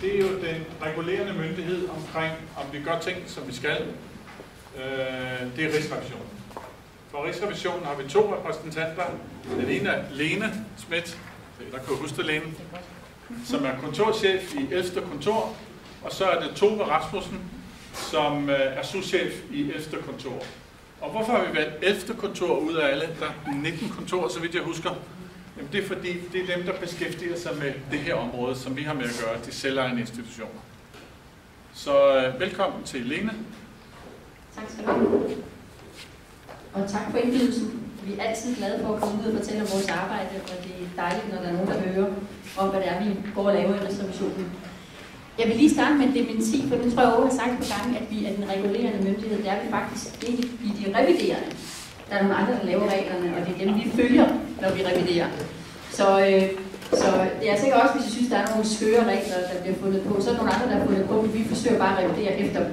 det er jo den regulerende myndighed omkring, om vi gør ting, som vi skal. Det er Rigsrevisionen. For Rigsrevisionen har vi 2 repræsentanter. Den ene er Lene Schmidt, der kan huske Lene, som er kontorchef i 11. kontor, og så er det Tove Rasmussen, som er souschef i 11. kontor. Og hvorfor har vi valgt 11. kontor ud af alle? Der er 19 kontorer, så vidt jeg husker. Jamen det er fordi, det er dem, der beskæftiger sig med det her område, som vi har med at gøre, de selvejende institutioner. Så velkommen til Lene. Tak skal du have. Og tak for indbydelsen. Vi er altid glade for at komme ud og fortælle om vores arbejde, og det er dejligt, når der er nogen, der hører om, hvad det er, vi går og laver i Rigsrevisionen. Jeg vil lige starte med en dementi, for det tror jeg også har sagt på gangen, at vi er den regulerende myndighed. Det er vi faktisk ikke i de reviderende. Der er nogle andre, der laver reglerne, og det er dem, vi følger, når vi reviderer. Så det er sikkert også, hvis I synes, der er nogle skøre regler, der bliver fundet på. Så er der nogle andre, der har fundet på, men vi forsøger bare at revidere efter dem.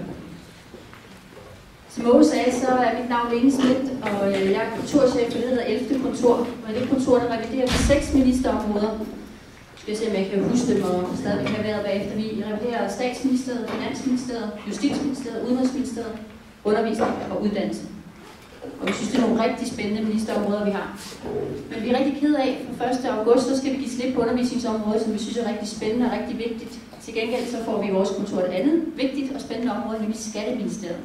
Som Åge sagde, så er mit navn Lene Schmidt, og jeg er kontorchef for det, der hedder 11. kontor. Og det kontor, der reviderer på 6 ministerområder. Skal jeg se, om jeg kan huske dem og stadigvæk have været bagefter. Vi reviderer Statsministeriet, Finansministeriet, Justitsministeriet, Udenrigsministeriet, Undervisning og Uddannelse. Og vi synes, det er nogle rigtig spændende ministerområder, vi har. Men vi er rigtig ked af, for 1. august, så skal vi give slip på undervisningsområdet, som vi synes er rigtig spændende og rigtig vigtigt. Til gengæld så får vi i vores kontor et andet vigtigt og spændende område, nemlig Skatteministeriet.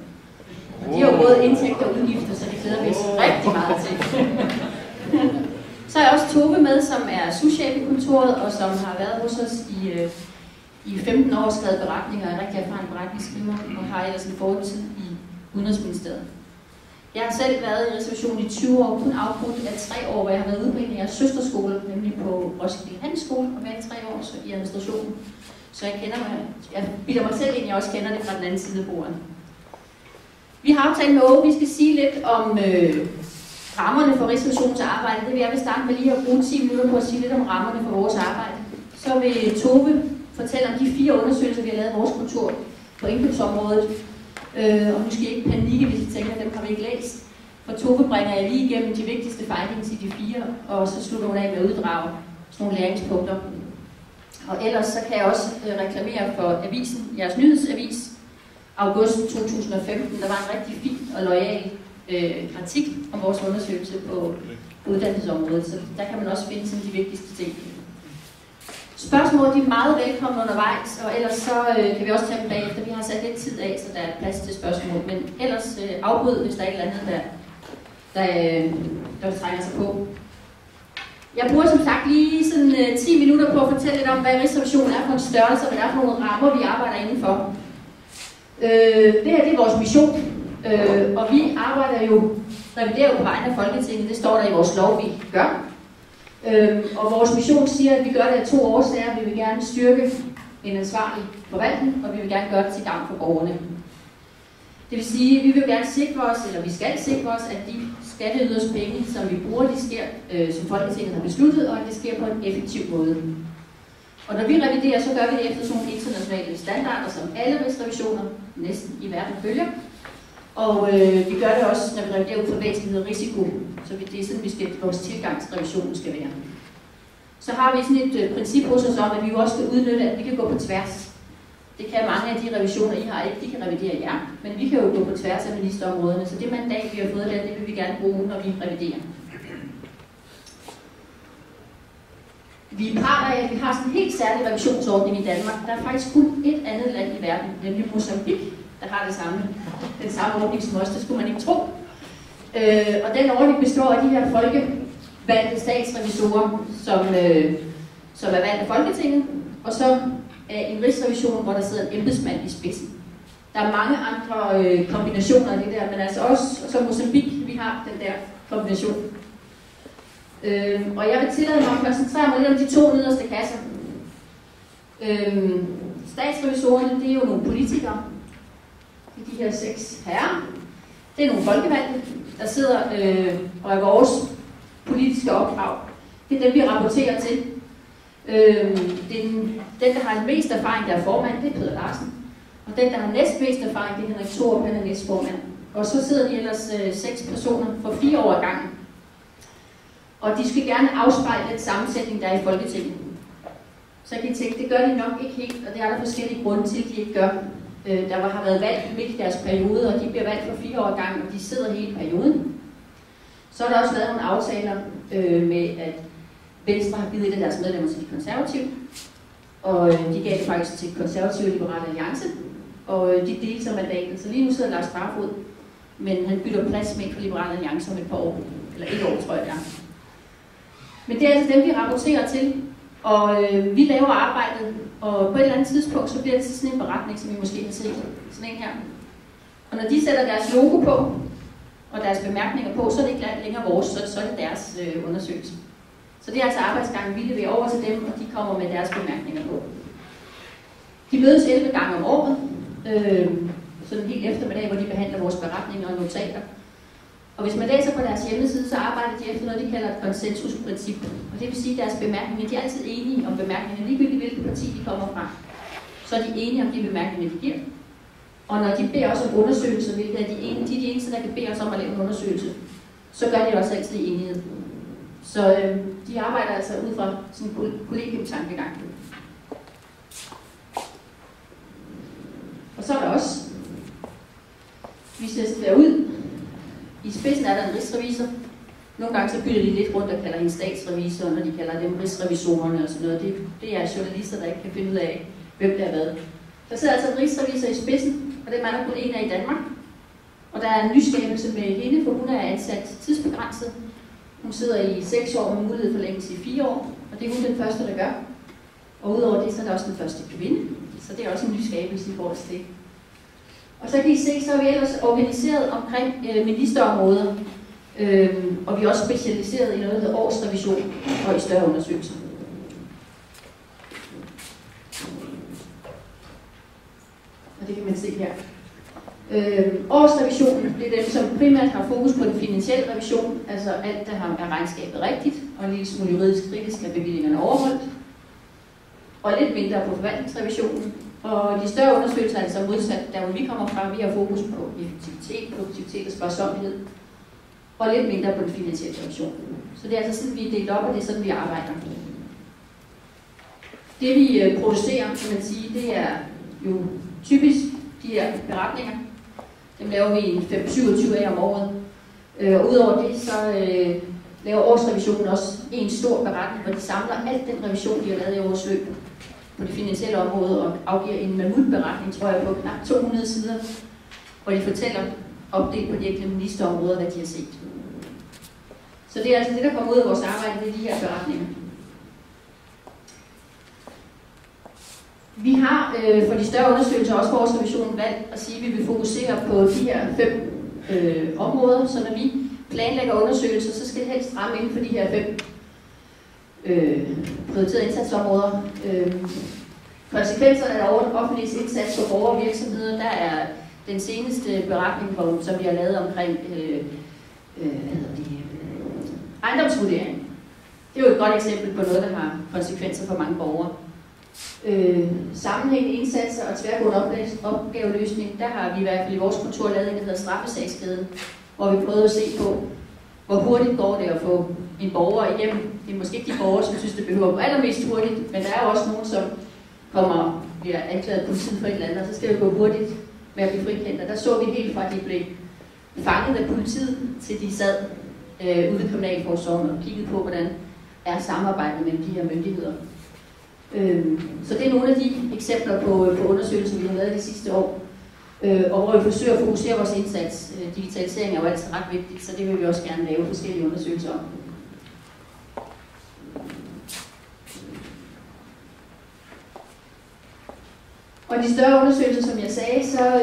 Og de har jo både indtægter og udgifter, så det glæder vi os rigtig meget til. Så er også Tove med, som er souschef i kontoret, og som har været hos os i 15 år, skrevet beretninger, og er rigtig erfaren beretningsskriver, og har ellers en fortid i Udenrigsministeriet. Jeg har selv været i Rigsrevisionen i 20 år, kun afbrudt af 3 år, hvor jeg har været ude på en af jeres søsterskoler, nemlig på Roskilde Handelsskole, og været i 3 år så i administrationen. Så jeg bilder mig selv ind, jeg også kender det fra den anden side af bordet. Vi har aftalt med Åge, vi skal sige lidt om rammerne for Rigsrevisionens arbejde. Det vil jeg starte med lige at bruge 10 minutter på at sige lidt om rammerne for vores arbejde. Så vil Tove fortælle om de 4 undersøgelser, vi har lavet i vores kontor på indkøbsområdet. Og nu skal I ikke panikke, hvis I tænker, at dem har vi ikke læst. For Tove bringer jeg lige igennem de vigtigste findings i de 4, og så slutter hun af med at uddrage sådan nogle læringspunkter. Og ellers så kan jeg også reklamere for avisen, jeres nyhedsavis, august 2015. Der var en rigtig fin og loyal kritik om vores undersøgelse på uddannelsesområdet, så der kan man også finde sådan de vigtigste ting. Spørgsmål de er meget velkomne undervejs, og ellers så kan vi også tage dem bagefter. Vi har sat lidt tid af, så der er plads til spørgsmål, men ellers afbryd, hvis der er et eller andet, der trænger sig på. Jeg bruger som sagt lige sådan 10 minutter på at fortælle lidt om, hvad Rigsrevisionen er for en størrelse, og hvad der er for nogle rammer, vi arbejder indenfor. Det her det er vores mission, og vi reviderer jo på vegne af Folketinget. Det står der i vores lov, vi gør. Og vores mission siger, at vi gør det af 2 årsager. Vi vil gerne styrke en ansvarlig forvaltning, og vi vil gerne gøre det til gavn for borgerne. Det vil sige, at vi vil gerne sikre os, eller vi skal sikre os, at de skatteyders penge, som vi bruger, de sker, som Folketinget har besluttet, og at det sker på en effektiv måde. Og når vi reviderer, så gør vi det efter sådan nogle internationale standarder, som alle rigsrevisioner næsten i verden følger. Og vi gør det også, når vi reviderer ud fra væsentlighed og risiko. Så det er sådan, vores tilgang til revisionen skal være. Så har vi sådan et princip hos os om, at vi også skal udnytte, at vi kan gå på tværs. Det kan mange af de revisioner, I har ikke, de kan revidere jer, men vi kan jo gå på tværs af ministerområderne. Så det mandat, vi har fået der, det vil vi gerne bruge, når vi reviderer. Vi er part af, at vi har sådan en helt særlig revisionsordning i Danmark. Der er faktisk kun et andet land i verden, nemlig Mozambique, der har den samme ordning som os. Det skulle man ikke tro. Og den ordning består af de her folkevalgte statsrevisorer, som er valgt af Folketinget, og så af en rigsrevision, hvor der sidder en embedsmand i spidsen. Der er mange andre kombinationer af det der, men altså også som Mozambique, vi har den der kombination. Og jeg vil tillade mig at koncentrere mig lidt om de 2 nederste kasser. Statsrevisorerne, det er jo nogle politikere. Det er de her 6 herrer. Det er nogle folkevalgte, der sidder og er vores politiske opdrag. Det er dem, vi rapporterer til. Den, der har mest erfaring, der er formand, det er Peder Larsen. Og den, der har næstmest erfaring, det er Henrik Thorup, han er næstformand. Og så sidder de ellers 6 personer for 4 år ad gangen. Og de skal gerne afspejle den sammensætning, der er i Folketinget. så kan I tænke, det gør de nok ikke helt, og det er der forskellige grunde til, at de ikke gør. Der har været valgt midt i deres periode, og de bliver valgt for 4 år ad gangen, og de sidder hele perioden. Så er der også lavet nogle aftaler med, at Venstre har givet et af deres medlemmer til de konservative, og de gav det faktisk til Konservative og Liberale Alliance, og de delte sig mandatet. Så lige nu sidder Lars Barfod, men han bytter plads med for Liberale Alliance om et par år, eller 1 år, tror jeg det er. Men det er altså dem, vi rapporterer til, og vi laver arbejdet, og på et eller andet tidspunkt, så bliver det sådan en beretning, som I måske har set. Sådan en her. Og når de sætter deres logo på, og deres bemærkninger på, så er det ikke længere vores, så er det deres undersøgelse. Så det er altså arbejdsgangen, vi leverer over til dem, og de kommer med deres bemærkninger på. De mødes 11 gange om året, sådan en hel eftermiddag, hvor de behandler vores beretninger og notater. Og hvis man læser på deres hjemmeside, så arbejder de efter noget, de kalder et konsensusprincip. Og det vil sige, at deres bemærkninger, de er altid enige om bemærkninger, ligegyldigt hvilket parti de kommer fra. Så er de enige om de bemærkninger, de giver. Og når de beder os om undersøgelser, hvilket er de eneste, der kan bede os om at lave en undersøgelse, så gør de også altid i enighed. Så de arbejder altså ud fra sådan en kollegiumtankegang. Og så er der også, vi ser derud. I spidsen er der en rigsrevisor. Nogle gange så bytter de lidt rundt og kalder hende statsrevisor, når de kalder dem rigsrevisorerne og sådan noget. Det er journalister, der ikke kan finde ud af, hvem der er hvad. Der sidder altså en rigsrevisor i spidsen, og det er der kun en af i Danmark. Og der er en nyskabelse med hende, for hun er ansat tidsbegrænset. Hun sidder i 6 år med mulighed for forlængelse i 4 år, og det er hun den første, der gør. Og udover det, så er der også den første kvinde, så det er også en nyskabelse i forhold til det. Og så kan I se, så er vi ellers organiseret omkring ministerområder, og vi er også specialiseret i noget, der hedder årsrevision og i større undersøgelser. Og det kan man se her. Årsrevisionen, det er dem, som primært har fokus på den finansielle revision, altså alt, der er regnskabet rigtigt, og en lille smule juridisk kritisk er bevillingerne overholdt, og lidt mindre på forvaltningsrevisionen. Og de større undersøgelser er altså modsat, der hvor vi kommer fra, vi har fokus på effektivitet, produktivitet og sparsommelighed, og lidt mindre på den finansielle revision. Så det er altså sådan, vi er delt op, og det er sådan, vi arbejder. Det vi producerer, kan man sige, det er jo typisk de her beretninger. Dem laver vi en 27 af om året. Og udover det, så laver årsrevisionen også en stor beretning, hvor de samler alt den revision, de har lavet i årets løb på det finansielle område, og afgiver en mammutberetning, tror jeg, på knap 200 sider, hvor de fortæller opdelt på de enkelte ministerområder, hvad de har set. Så det er altså det, der kommer ud af vores arbejde, det er de her beretninger. Vi har for de større undersøgelser, også for årsrevisionen, valgt at sige, at vi vil fokusere på de her 5 områder, så når vi planlægger undersøgelser, så skal det helst ramme inden for de her 5 prioriterede indsatsområder. Konsekvenserne af offentlig indsats for borgere og virksomheder, der er den seneste beretning, som vi har lavet omkring ejendomsvurdering. Det er jo et godt eksempel på noget, der har konsekvenser for mange borgere. Sammenhængende indsatser og tværgående opgaveløsning, der har vi i hvert fald i vores kontor lavet en, der hedder straffesagskæden, hvor vi prøvede at se på, hvor hurtigt går det at få en borger igennem. Det er måske ikke de borgere, som synes, det behøver at gå allermest hurtigt, men der er også nogen, som bliver anklaget af politiet for et eller andet, og så skal det gå hurtigt med at blive frikendt. Og der så vi helt fra, at de blev fanget af politiet, til de sad ude ved kriminalforsorgen og kiggede på, hvordan er samarbejdet mellem de her myndigheder. Så det er nogle af de eksempler på undersøgelser, vi har lavet de sidste år, og hvor vi forsøger at fokusere vores indsats. Digitalisering er jo altid ret vigtigt, så det vil vi også gerne lave forskellige undersøgelser om. Og de større undersøgelser, som jeg sagde, så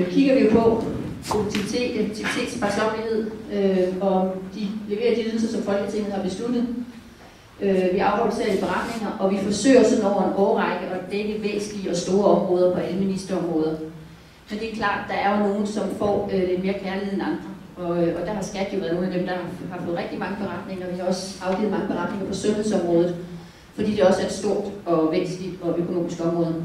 kigger vi jo på produktivitet, effektivitet, sparsommelighed, og de leverer de ydelser, som Folketinget har besluttet. Vi afrapporterer i beretninger, og vi forsøger sådan over en årrække at dække væsentlige og store områder på alle ministerområder. Men det er klart, der er jo nogen, som får lidt mere kærlighed end andre. Og der har Skat jo været nogle af dem, der har fået rigtig mange beretninger. Vi har også afgivet mange beretninger på sundhedsområdet, fordi det også er et stort og væsentligt og økonomisk område.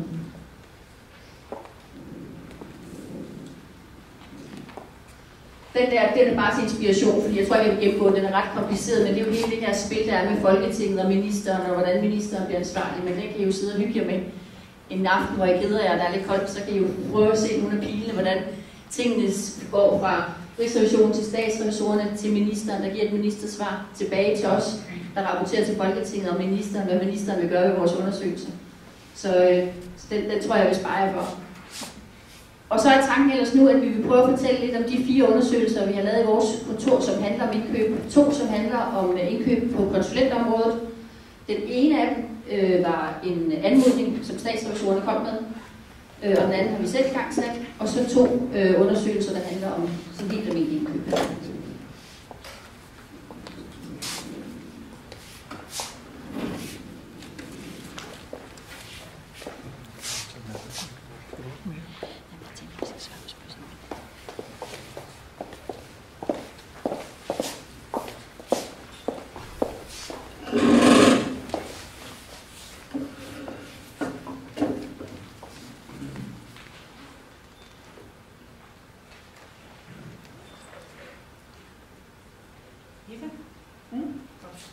Den er bare til inspiration, fordi jeg tror, jeg vil gennemgå, den er ret kompliceret, men det er jo hele det her spil, der er med Folketinget og ministeren, og hvordan ministeren bliver ansvarlig, men den kan I jo sidde og hygge jer med en aften, hvor I keder jer, der er lidt koldt, så kan I jo prøve at se nogle af pilene, hvordan tingene går fra Rigsrevisionen til statsrevisorerne til ministeren, der giver et ministersvar tilbage til os, der rapporterer til Folketinget og ministeren, hvad ministeren vil gøre ved vores undersøgelse. Så den tror jeg vil spare jer for. Og så er tanken ellers nu, at vi vil prøve at fortælle lidt om de 4 undersøgelser, vi har lavet i vores kontor, som handler om indkøb. 2, som handler om indkøb på konsulentområdet. Den ene af dem var en anmodning, som statsrevisorerne kom med, og den anden har vi selv igangsat. Og så 2 undersøgelser, der handler om sådan helt almindelige indkøb.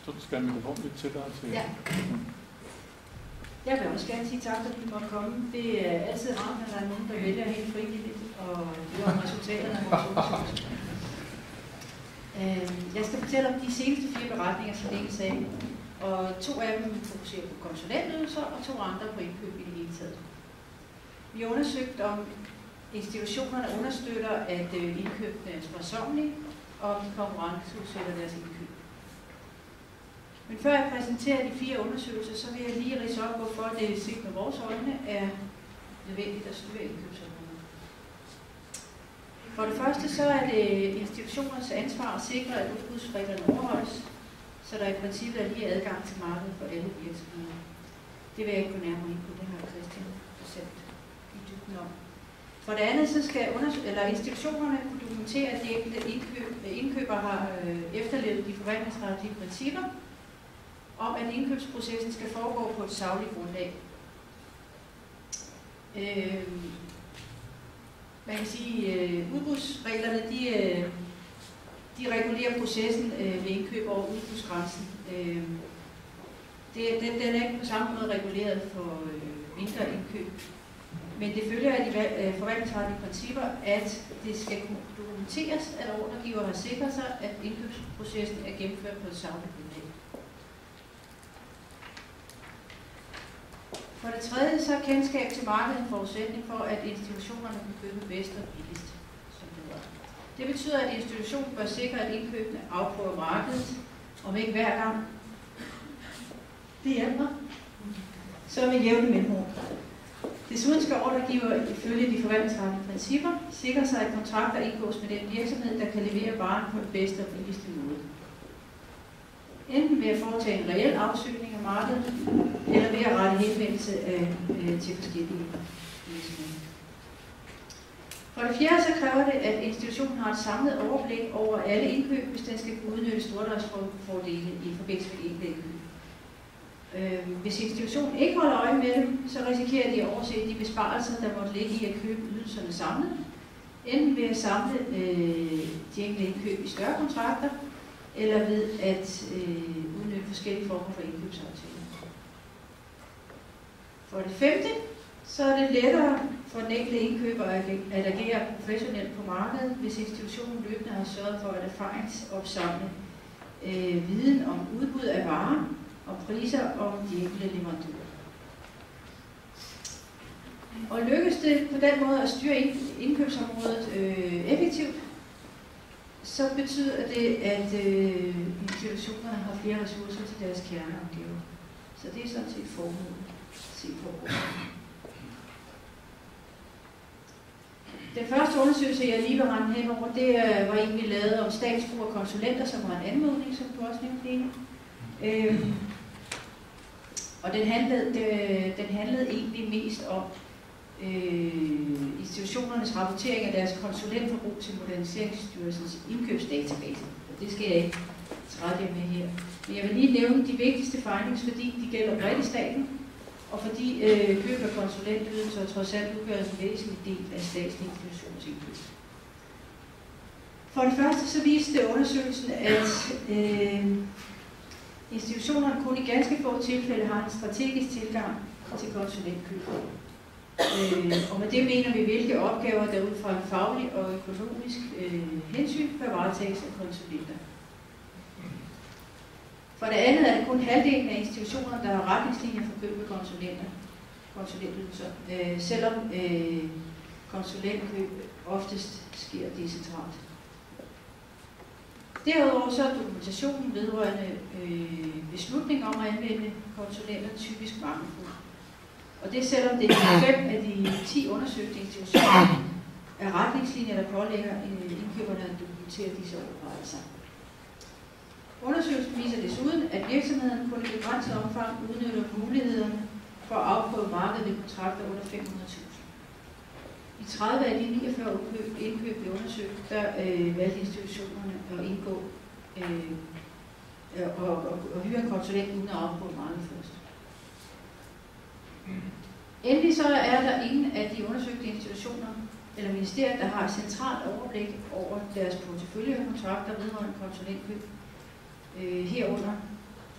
Så skal mikrofonen lidt tættere til. Ja. Jeg vil også gerne sige tak, at I måtte komme. Det er altid rart, når der er nogen, der vælger helt frivilligt og høre om resultaterne af vores undersøgelse. Jeg skal fortælle om de seneste 4 beretninger, som Lene sagde. Og 2 af dem fokuserer på konsulentydelser, og 2 andre på indkøb i det hele taget. Vi har undersøgt, om institutionerne understøtter, at indkøbene er sparsommelig, og om konkurrenceudsætter deres indkøb. Men før jeg præsenterer de 4 undersøgelser, så vil jeg lige ridse op, hvorfor det set med vores øjne er nødvendigt at styre indkøbsområdet. For det første så er det institutionernes ansvar at sikre, at udbudsreglerne overholdes, så der i princippet er lige adgang til markedet for alle virksomheder. Det vil jeg ikke gå nærmere ind på, det har Christian fortalt i dybden om. For det andet så skal institutionerne kunne dokumentere, at de enkelte indkøber har efterlevet de forvaltningsretlige principper, om at indkøbsprocessen skal foregå på et sagligt grundlag. Man kan sige, at udbudsreglerne de regulerer processen ved indkøb over udbudsgrænsen. Den er ikke på samme måde reguleret for mindre indkøb. Men det følger af de forvaltningsretlige principper, at det skal kunne dokumenteres, at ordregiver har sikret sig, at indkøbsprocessen er gennemført på et sagligt grundlag. For det tredje så er kendskab til markedet en forudsætning for, at institutionerne kan købe bedst og billigst, som det hedder. Det betyder, at institutionen bør sikre, at indkøbene afprøver markedet, om ikke hver gang. Det hjælper. Så med jævne mellemrum. Desuden skal ordregiver ifølge de forvaltningsretlige principper sikre sig, at kontrakter indgås med den virksomhed, der kan levere varen på det bedste og billigste måde. Enten ved at foretage en reel afsøgning af markedet, eller ved at rette henvendelse til forskellige virksomheder. For det fjerde så kræver det, at institutionen har et samlet overblik over alle indkøb, hvis den skal kunne udnytte stordriftsfordele i forbindelse med enkelte indkøb. Hvis institutionen ikke holder øje med dem, så risikerer de at overse de besparelser, der måtte ligge i at købe ydelserne samlet, enten ved at samle de enkelte indkøb i større kontrakter, eller ved at udnytte forskellige former for indkøbsaftaler. For det femte, så er det lettere for den enkelte indkøber at agere professionelt på markedet, hvis institutionen løbende har sørget for at erfaringsopsamle viden om udbud af varer og priser om de enkelte leverandører. Og lykkes det på den måde at styre indkøbsområdet effektivt, så betyder det, at institutionerne har flere ressourcer til deres kerneopgaver. Så det er sådan set formålet at se på. Den første undersøgelse, jeg lige vil rende hen over, det var en, vi lavede om statsbrug og konsulenter, som var en anmodning, som du også nævnte, Lene. Og den handlede egentlig mest om institutionernes rapportering af deres konsulentforbrug til Moderniseringsstyrelsens indkøbsdatabase. Det skal jeg ikke trætte med her. Men jeg vil lige nævne de vigtigste findings, fordi de gælder bredt i staten, og fordi køb af konsulentydelser trods alt udgør en væsentlig del af statslige institutioners indkøb. For det første så viste undersøgelsen, at institutionerne kun i ganske få tilfælde har en strategisk tilgang til konsulentkøb. Og med det mener vi, hvilke opgaver der ud fra en faglig og økonomisk hensyn bør varetages af konsulenter. For det andet er det kun halvdelen af institutionerne, der har retningslinjer for køb af konsulentydelser, selvom konsulentkøb oftest sker decentralt. Derudover så er dokumentationen vedrørende beslutning om at anvende konsulenter typisk mangelfuld. Og det er selvom det er 5 af de 10 undersøgte institutioner af retningslinjer, der pålægger indkøberne at dokumentere disse overvejelser. Undersøgelsen viser desuden, at virksomheden kun i begrænset omfang udnytter mulighederne for at afprøve markedet ved kontrakter under 500.000. I 30 af de 49 indkøb blev undersøgt, der valgte institutionerne at indgå og hyre en konsulent uden at afprøve markedet først. Endelig så er der ingen af de undersøgte institutioner eller ministerier, der har et centralt overblik over deres portefølje af kontrakter vedrørende konsulentkøb, herunder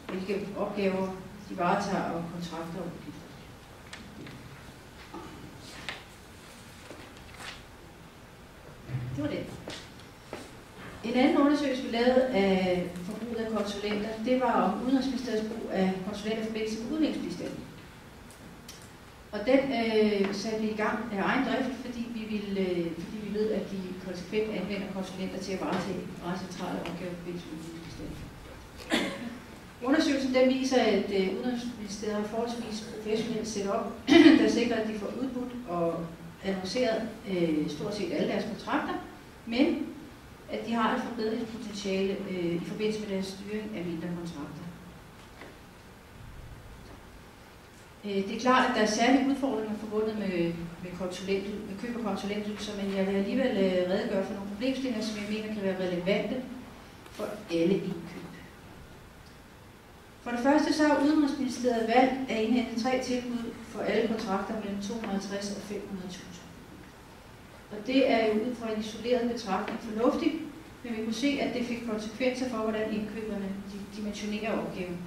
hvilke opgaver de varetager og kontrakter og udgifter. Det var det. En anden undersøgelse, vi lavede af forbruget af konsulenter, det var om Udenrigsministeriets brug af konsulenter i forbindelse med udviklingsbistand. Og den satte vi i gang af egen drift, fordi vi ved, at de konsekvent anvender konsulenter til at varetage ret centrale opgaver i forbindelse med udviklingsbistand. Undersøgelsen den viser, at Udenrigsministeriet har forholdsvis professionelt setup, der sikrer, at de får udbudt og annonceret stort set alle deres kontrakter, men at de har et forbedringspotentiale i forbindelse med deres styring af mindre kontrakter. Det er klart, at der er særlige udfordringer forbundet med køb af konsulentydelser, men jeg vil alligevel redegøre for nogle problemstillinger, som jeg mener kan være relevante for alle indkøb. For det første så har Udenrigsministeriet valgt at indhente 3 tilbud for alle kontrakter mellem 250 og 500.000. Og det er jo ud fra en isoleret betragtning fornuftigt, men vi kunne se, at det fik konsekvenser for, hvordan indkøberne dimensionerer opgaven.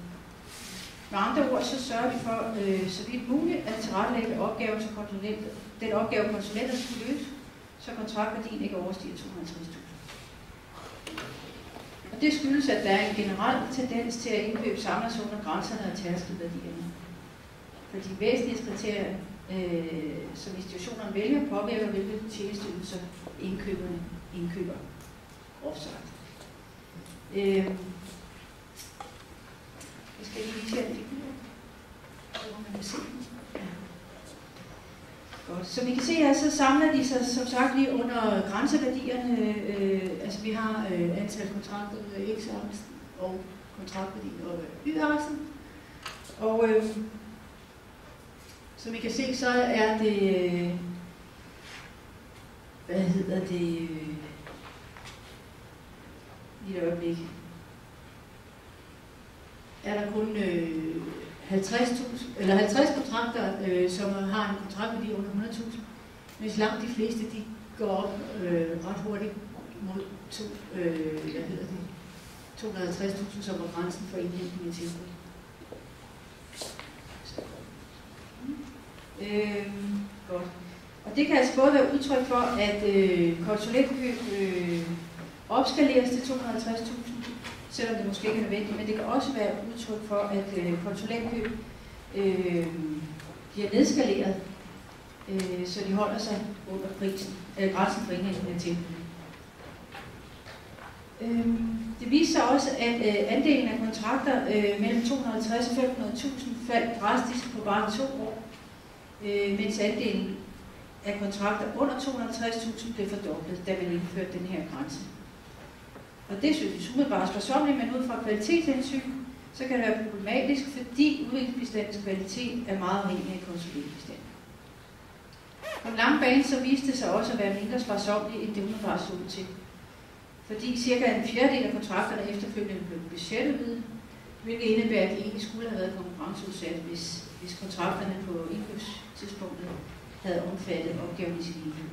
Med andre ord, så sørger vi for, så vidt muligt, at tilrettelægge opgaven, så den opgave konsulenter skulle løse, så kontraktværdien ikke overstiger 250.000. Og det skyldes, at der er en generel tendens til at indkøb samles under grænserne af tærskelværdierne. For de væsentligste kriterier, som institutionerne vælger, påvirker, hvilke tjenesteydelser indkøberne indkøber. Offsagt. Jeg skal lige vise jer en figur, hvor man kan se den. Ja. Godt. Som I kan se her, så samler de sig som sagt lige under grænseværdierne. Altså vi har antal kontrakter ud af X-aksen og kontraktværdien og Y-aksen. Og som I kan se, så er det, lige et øjeblik, er der kun 50 kontrakter, som har en kontraktværdi under 100.000, mens langt de fleste de går op ret hurtigt mod 250.000, som var grænsen for indhentning af tilbud. Godt. Og det kan altså både være udtryk for, at konsulentkøb opskaleres til 250.000, selvom det måske ikke er nødvendigt, men det kan også være udtryk for, at konsulentkøb bliver nedskaleret, så de holder sig under grænsen for indhentning af tilbud. Det viser sig også, at andelen af kontrakter mellem 250 og 500.000 faldt drastisk på bare 2 år, mens andelen af kontrakter under 250.000 blev fordoblet, da man indførte den her grænse. Og det synes vi umiddelbart sparsomt, men ud fra kvalitetshensyn, så kan det være problematisk, fordi udviklingsbistandens kvalitet er meget afhængig af konsulentbistanden. På den lange bane så viste det sig også at være mindre sparsomligt, end det umiddelbart så ud til. Fordi cirka en fjerdedel af kontrakterne efterfølgende blev budgetudvidet, hvilket indebærer, at de egentlig skulle have været konkurrenceudsat, hvis kontrakterne på indkøbstidspunktet havde omfattet opgaven i sin indkøb.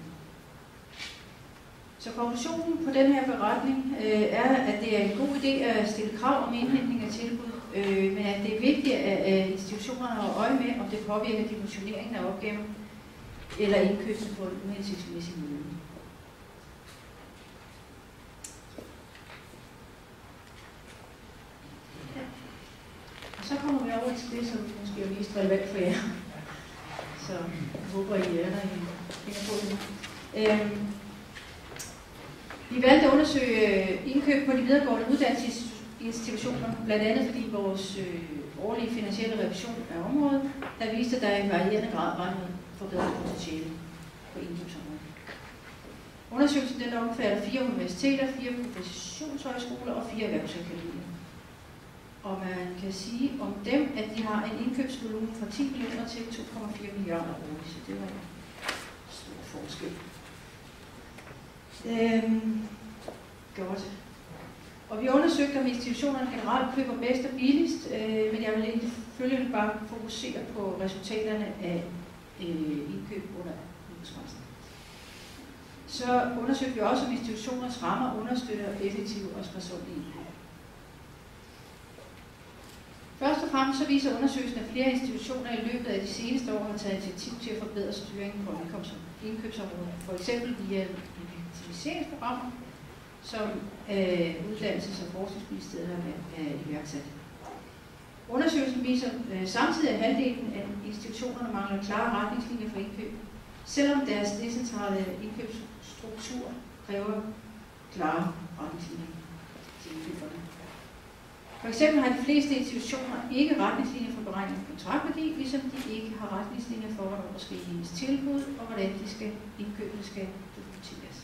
Så konklusionen på den her beretning er, at det er en god idé at stille krav om indhentning af tilbud, men at det er vigtigt, at institutionerne har øje med, om det påvirker dimensioneringen af opgaven eller indkøbet på en uhensigtsmæssig måde. Og så kommer vi over til det, som måske er mest relevant for jer. Så jeg håber, I er der i vi valgte at undersøge indkøb på de videregående uddannelsesinstitutioner, blandt andet fordi vores årlige finansielle revision af området, der viste, at der i varierende grad var noget forbedringspotentiale på indkøbsområdet. Undersøgelsen den omfatter 4 universiteter, 4 professionshøjskoler og 4 erhvervsakademier. Og man kan sige om dem, at de har en indkøbsvolumen fra 10 millioner til 2,4 milliarder årligt, så det var en stor forskel. Godt. Og vi undersøgte, om institutionerne generelt køber bedst og billigst, men jeg vil selvfølgelig bare fokusere på resultaterne af indkøb under udbudsgrænsen. Så undersøgte vi også, om institutionernes rammer understøtter effektive og sparsomme indkøb. Først og fremmest så viser undersøgelsen, at flere institutioner i løbet af de seneste år har taget initiativ til at forbedre styringen på indkøbsområdet, for eksempel via effektiviseringsprogrammer, som Uddannelses- og Forskningsministeriet har iværksat. Undersøgelsen viser samtidig, at halvdelen af institutionerne mangler klare retningslinjer for indkøb, selvom deres decentrale indkøbsstruktur kræver klare retningslinjer til indkøberne. For eksempel har de fleste institutioner ikke retningslinjer for beregning af kontaktværdi, ligesom de ikke har retningslinjer for, hvornår der skal gives tilbud, og hvordan indkøbene skal dokumenteres.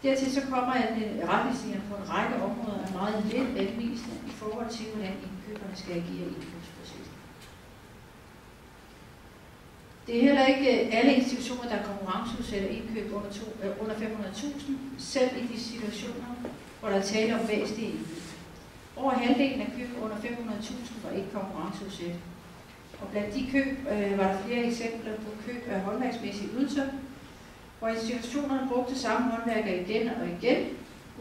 Dertil så kommer, at retningslinjerne på en række områder er meget let anvisende i forhold til, hvordan indkøberne skal agere i indkøbsprocessen. Det er heller ikke alle institutioner, der konkurrenceudsætter indkøb under 500.000, selv i de situationer, hvor der er tale om væsentlige indkøb. Over halvdelen af køb under 500.000 var ikke konkurrenceudsat. Og blandt de køb var der flere eksempler på køb af håndværksmæssige ydelser, hvor institutionerne brugte samme håndværker igen og igen,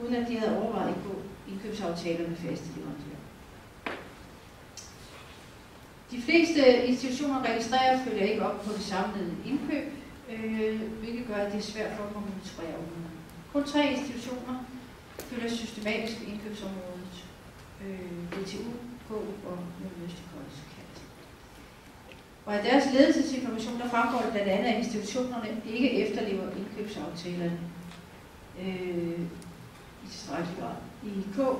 uden at de havde overvejet på indkøbsaftaler med faste leverandører. De fleste institutioner registrerer og følger ikke op på det samlede indkøb, hvilket gør, at det er svært for dem at monitorere området. Kun 3 institutioner følger systematisk indkøbsområdet. DTU, KU og University College. Og af deres ledelsesinformation, der fremgår det blandt andet, at institutionerne ikke efterlever indkøbsaftalerne i tilstrækkelig grad.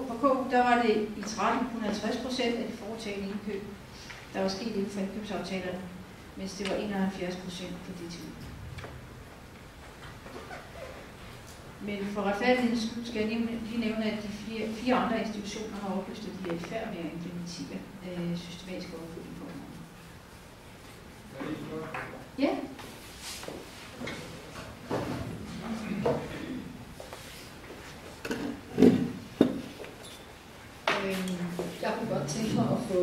På KU, der var det i 13 kun 50% af de foretagende indkøb, der var sket inden for indkøbsaftalerne, mens det var 71% på DTU. Men for retfærdighedens skyld skal jeg lige nævne, at de 4 andre institutioner har oplyst, at de er i færd med at implementere systematisk overfølgning for området. Ja. Jeg kunne godt tænke mig at få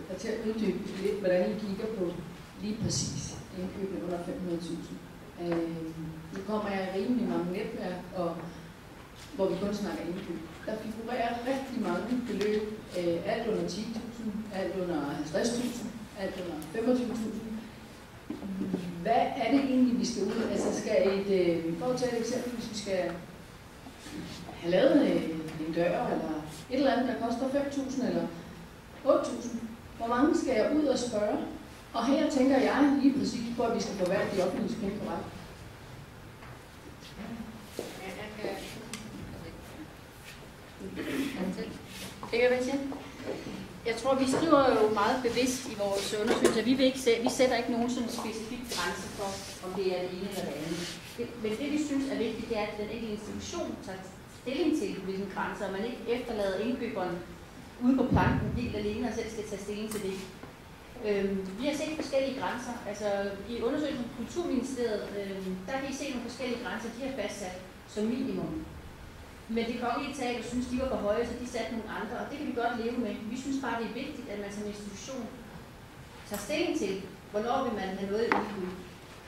dig til at uddybe lidt, hvordan I kigger på lige præcis indkøbet under 500.000. Nu kommer jeg i rimelig mange netværk, og hvor vi kun snakker indkøb. Der figurerer rigtig mange beløb, alt under 10.000, alt under 50.000, alt under 25.000. Hvad er det egentlig, vi skal ud? Altså skal for at tage et eksempel, hvis vi skal have lavet en dør, eller et eller andet, der koster 5.000 eller 8.000. Hvor mange skal jeg ud og spørge? Og her tænker jeg lige præcis på, at vi skal forvalte de offentlige penge korrekt. Jeg tror, vi skriver jo meget bevidst i vores undersøgelser. Vi sætter ikke nogen sådan specifik grænse for, om det er det ene eller det andet. Men det, vi synes er vigtigt, det er, at den enkelte institution tager stilling til, hvilken grænse, og man ikke efterlader indkøberen ude på planken helt alene og selv skal tage stilling til det. Vi har set forskellige grænser. Altså i undersøgelsen på Kulturministeriet, der kan I se nogle forskellige grænser, de har fastsat som minimum. Men det kongelige teater synes, de var for høje, så de satte nogle andre, og det kan vi godt leve med. Vi synes bare, det er vigtigt, at man som institution tager stilling til, hvornår vil man have noget i udbud.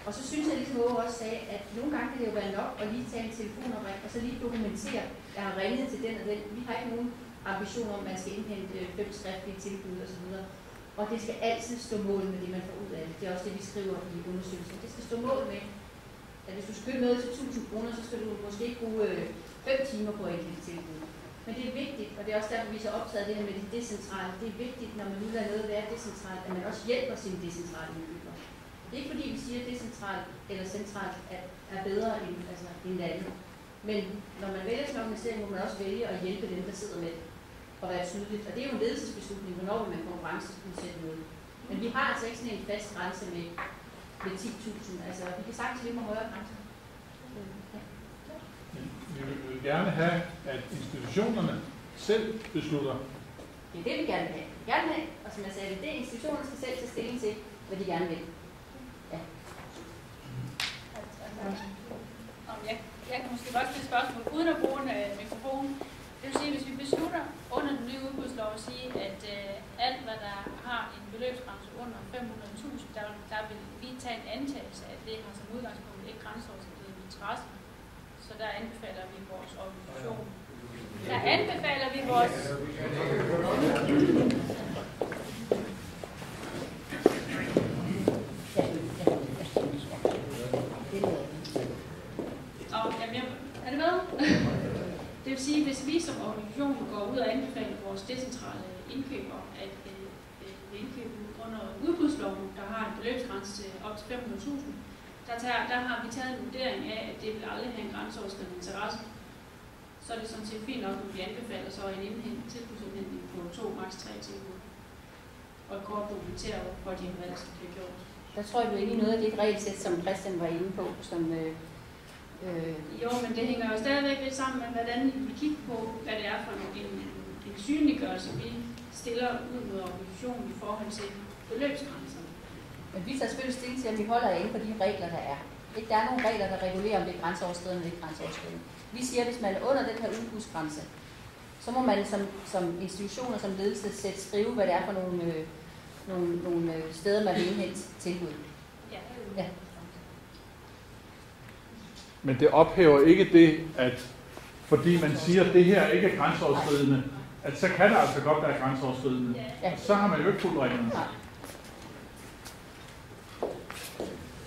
Og så synes jeg ligesom Åge også sagde, at nogle gange kan det jo være nok at lige tage en telefonopring, og så lige dokumentere, at jeg har ringet til den og den. Vi har ikke nogen ambition om, at man skal indhente 5 skriftlige tilbud osv. Og det skal altid stå mål med det, man får ud af det. Det er også det, vi skriver i undersøgelsen. Det skal stå mål med, at hvis du skal købe noget til 1000 kroner, så skal du måske ikke bruge 5 timer på at indhente tilbud. Men det er vigtigt, og det er også derfor, vi er så optaget af det her med det decentrale. Det er vigtigt, når man nu lader noget være decentralt, at man også hjælper sine decentrale indbyggere. Det er ikke fordi, vi siger, at decentralt eller centralt er bedre end andet. Men når man vælger sin organisering, må man også vælge at hjælpe dem, der sidder med det, og være tydeligt. Og det er jo en ledelsesbeslutning, hvornår vil man konkurrenceudsætte noget. Men vi har altså ikke sådan en fast grænse med 10.000. Altså, vi kan sagtens lide med højere grænser. Vi vil gerne have, at institutionerne selv beslutter. Det er det, vi gerne vil have. Vi gerne have, og som jeg sagde, det er institutionerne skal selv tage stilling til, hvad de gerne vil. Ja. Jeg kan måske godt stille spørgsmål uden at bruge en mikrofon. Det vil sige, hvis vi beslutter under den nye udbudslov at sige, at alt, hvad der har en beløbsgrænse under 500.000, der vil vi tage en antagelse af, at det har som udgangspunkt ikke grænseoverskridende interesse. Så der anbefaler vi vores organisation. Der anbefaler vi vores... Er det med? Det vil sige, hvis vi som organisation går ud og anbefaler vores decentrale indkøber, at indkøbe under udbudsloven, der har en beløbsgrænse til op til 500.000, der har vi taget en vurdering af, at det vil aldrig have en grænseoverskridende interesse. Så er det sådan set fint nok, at vi anbefaler så en tilbudsindhentning på 2, maks. 3 tilbud. Og kort dokumentere, hvor de har valgt, det gjort. Der tror jeg, du er inde i noget af det regelsæt, som Christian var inde på, som... Jo, men det hænger jo stadigvæk lidt sammen med, hvordan vi kigger på, hvad det er for en synliggørelse, vi stiller ud mod organisationen i forhold til beløbsgrænserne. Men vi tager selvfølgelig stilling til, at vi holder inde på de regler, der er. Ikke, der er nogle regler, der regulerer, om det er grænseoverskridende eller ikke grænseoverskridende. Vi siger, at hvis man er under den her udbudsgrænse, så må man som institutioner, som ledelse, skrive, hvad det er for nogle steder, man vil indhente tilbud. Ja. Men det ophæver ikke det, at fordi man siger, at det her ikke er grænseoverskridende, at så kan det altså godt være grænseoverskridende. Ja. Så har man jo ikke fuldt reglerne.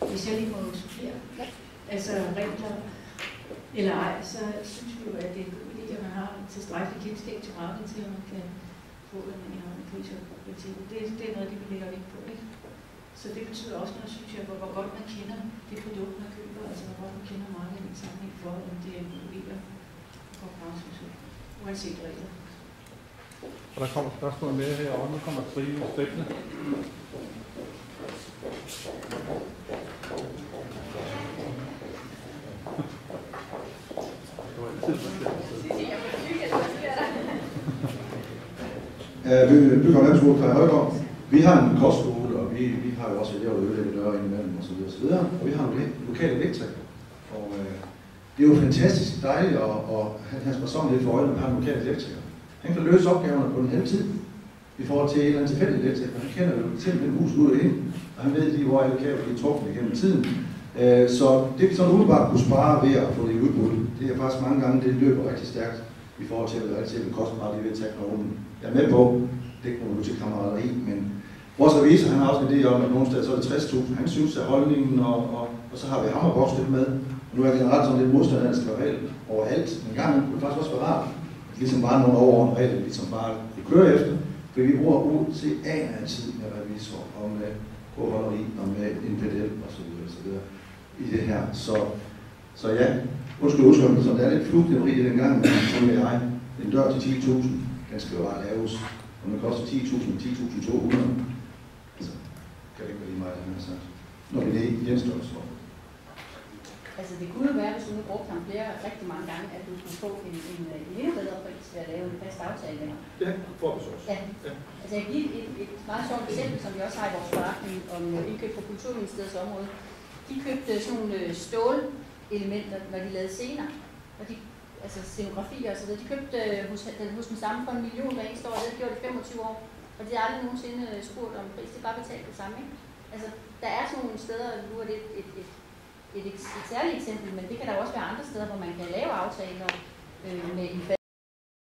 Hvis jeg lige må supplere, altså regler eller ej, så synes vi jo, at det er en god idé, at man har tilstrækkeligt kendskab til markedet til, at man kan få en pris og kvalitet. Det er noget, det vi lægger vægt på, ikke? Så det betyder også noget, synes jeg, hvor godt man kender det produkt, man køber, altså hvor godt man kender markedet i sammenhæng for, om det er muligt konkurrenceudsætte, uanset regler. Og der kommer spørgsmål med herovre. Nu kommer Trine Stæbne. Vi kommer med på Kai Højgaard. Vi har en kostskole, og vi har jo også elever, der ødelægger døre indimellem osv. Og vi har nogle lokale elektrikere. Og det er jo fantastisk dejligt at have hans personlighed for øje, når man har en lokal elektriker. Han kan løse opgaverne på en halv tid i forhold til en eller anden tilfældig elektriker. Han kender jo simpelthen hus ud og ind, og han ved lige, hvor alle kabler bliver trukket igennem tiden. Så det vi sådan umiddelbart kunne spare ved at få det udbudt, det er faktisk mange gange, det løber rigtig stærkt i forhold til, hvad det koster bare lige ved at tage knogen. Jeg er med på, det er ikke nogen butikkammerateri, men vores revisor, han har også en idé om, at nogle steder så er det 60.000. Han synes, at holdningen, og så har vi hammerboks lidt med. Nu er generelt sådan lidt modstand, at der skal være regel overalt. En gang kunne det faktisk også være rart, ligesom bare nogle overordnede regler, ligesom bare vi kører efter. For vi bruger oceaner af tid med revisor, og med koholderi, og med NPDL og så videre i det her. Så ja, undskyld udskylden, så der er lidt flugtnævri i den gang, som jeg. En dør til 10.000, den skal jo bare laves. Og den koster 10.200. Altså, kan det ikke være lige meget, han har sagt. Når vi det i den størrelse. Altså det kunne jo være, hvis du nu brugte ham rigtig mange gange, at du kunne få en endnu bedre pris ved at lave en fast aftale med ham. Ja, får vi så også. Ja. Altså jeg giver et meget sjovt eksempel, som vi også har i vores forretning om indkøb på Kulturministeriets område. De købte sådan nogle stålelementer, når de lavede scener, og de, altså scenografier og så videre. De købte hos den samme for 1 million hver eneste år, og det gjorde de 25 år. Og de har aldrig nogensinde spurgt om pris, det er bare betalt det samme, ikke? Altså, der er sådan nogle steder, nu er det et særligt eksempel, men det kan der også være andre steder, hvor man kan lave aftaler med en